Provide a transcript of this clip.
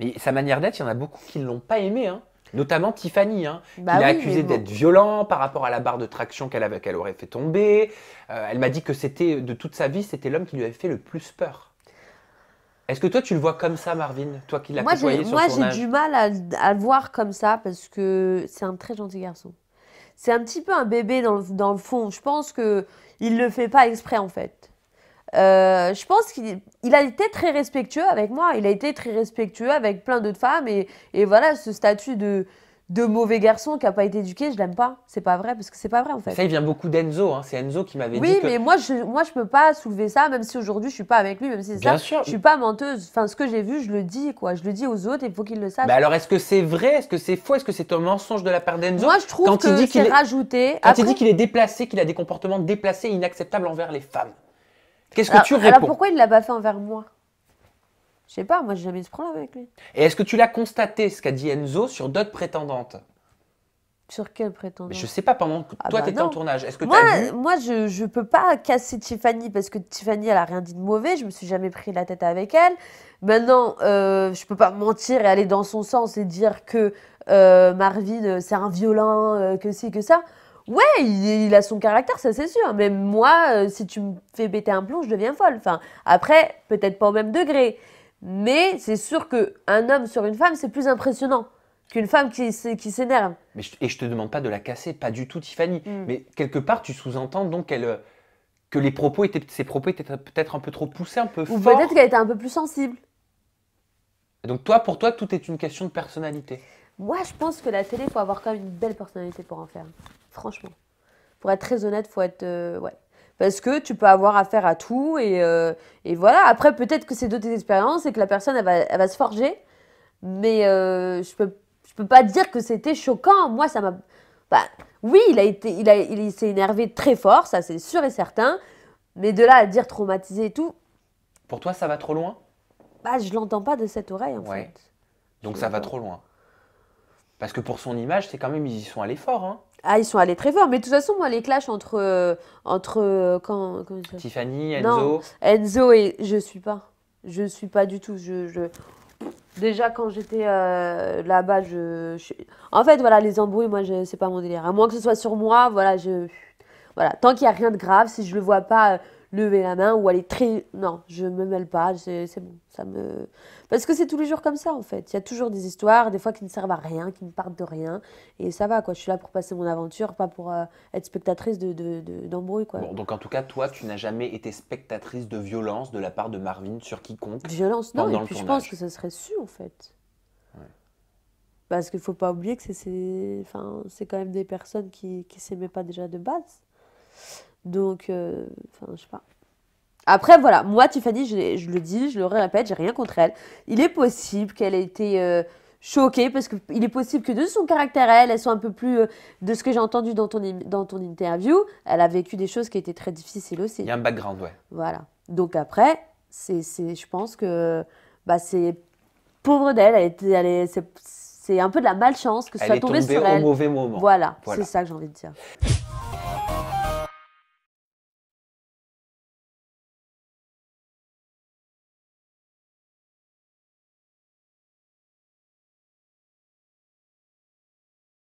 Mais sa manière d'être, il y en a beaucoup qui ne l'ont pas aimé, hein. Notamment Tiffany, hein, Bah qui l'a oui, accusé mais bon. d'être violent par rapport à la barre de traction qu'elle aurait fait tomber. Elle m'a dit que c'était, de toute sa vie, c'était l'homme qui lui avait fait le plus peur. Est-ce que toi, tu le vois comme ça, Marvin? Toi qui l'as côtoyé sur le J'ai du tournage? mal à le voir comme ça parce que c'est un très gentil garçon. C'est un petit peu un bébé dans le fond. Je pense que il le fait pas exprès en fait. Je pense qu'il a été très respectueux avec moi. Il a été très respectueux avec plein d'autres femmes et voilà, ce statut de mauvais garçon qui a pas été éduqué, je l'aime pas. C'est pas vrai parce que c'est pas vrai en fait. Ça, il vient beaucoup d'Enzo, hein. C'est Enzo qui m'avait dit Oui, que… mais moi je peux pas soulever ça, même si aujourd'hui je suis pas avec lui, même si c'est ça. Bien sûr. Je suis pas menteuse. Enfin, ce que j'ai vu, je le dis quoi. Je le dis aux autres et il faut qu'ils le sachent. Mais alors, est-ce que c'est vrai? Est-ce que c'est faux? Est-ce que c'est un mensonge de la part d'Enzo Moi, je trouve quand il que dit c'est qu'il est… rajouté. Quand il Après, dit qu'il est déplacé, qu'il a des comportements déplacés et inacceptables envers les femmes? Qu'est-ce que tu alors réponds? pourquoi il l'a pas fait envers moi? Je sais pas, moi j'ai jamais eu ce problème avec lui. Et est-ce que tu l'as constaté, ce qu'a dit Enzo, sur d'autres prétendantes? Sur quel Mais prétendant? je sais pas, pendant que Ah toi, bah tu étais en non. tournage, est-ce que tu Moi, as vu… je peux pas casser Tiffany parce que Tiffany, elle a rien dit de mauvais. Je me suis jamais pris la tête avec elle. Maintenant, je peux pas mentir et aller dans son sens et dire que Marvin, c'est un violent, que ci, que ça. Ouais, il a son caractère, ça c'est sûr. Mais moi, si tu me fais péter un plomb, je deviens folle. Enfin, après, peut-être pas au même degré. Mais c'est sûr qu'un homme sur une femme, c'est plus impressionnant qu'une femme qui s'énerve. Et je te demande pas de la casser, pas du tout, Tiffany. Mm. Mais quelque part, tu sous-entends donc que ses propos étaient peut-être un peu trop poussés, un peu Ou forts. peut-être qu'elle était un peu plus sensible. Donc toi, pour toi, tout est une question de personnalité. Moi, je pense que la télé, il faut avoir quand même une belle personnalité pour en faire. Franchement. Pour être très honnête, faut être. Ouais. Parce que tu peux avoir affaire à tout et voilà. Après, peut-être que c'est d'autres expériences et que la personne, elle va se forger. Mais je peux pas dire que c'était choquant. Moi, ça m'a. Bah, oui, il s'est énervé très fort, ça c'est sûr et certain. Mais de là à dire traumatisé et tout, Pour toi, ça va trop loin? bah, je l'entends pas de cette oreille en Ouais. fait. Donc Je ça va l'entends. trop loin. Parce que pour son image, c'est quand même, ils y sont allés fort, hein. Ah, ils sont allés très fort. Mais de toute façon, moi, les clashs comment ça. Tiffany, Non, Enzo. Enzo et je suis pas. Je suis pas du tout. Déjà, quand j'étais là-bas, en fait, voilà, les embrouilles, moi, c'est pas mon délire. À moins que ce soit sur moi, voilà, voilà. Tant qu'il n'y a rien de grave, si je le vois pas lever la main ou aller très. Non, je me mêle pas, c'est bon. Ça me. Parce que c'est tous les jours comme ça, en fait. Il y a toujours des histoires, des fois qui ne servent à rien, qui ne partent de rien. Et ça va, quoi. Je suis là pour passer mon aventure, pas pour être spectatrice d'embrouilles, quoi. Bon, donc en tout cas, toi, tu n'as jamais été spectatrice de violence de la part de Marvin sur quiconque Violence, non. Et pendant le puis je pense tournage. que ça serait su, en fait. Ouais. Parce qu'il faut pas oublier que enfin, c'est quand même des personnes qui s'aimaient pas déjà de base. Donc, enfin, je sais pas. Après, voilà, moi, Tiffany, je le dis, je le répète, j'ai rien contre elle. Il est possible qu'elle ait été choquée, parce qu'il est possible que de son caractère, elle soit un peu plus. De ce que j'ai entendu dans ton interview, elle a vécu des choses qui étaient très difficiles aussi. Il y a un background, ouais. Voilà. Donc après, je pense que bah, c'est pauvre d'elle, c'est un peu de la malchance que ce Elle soit est tombé tombée sur au elle. mauvais moment. Voilà, Voilà. c'est ça que j'ai envie de dire.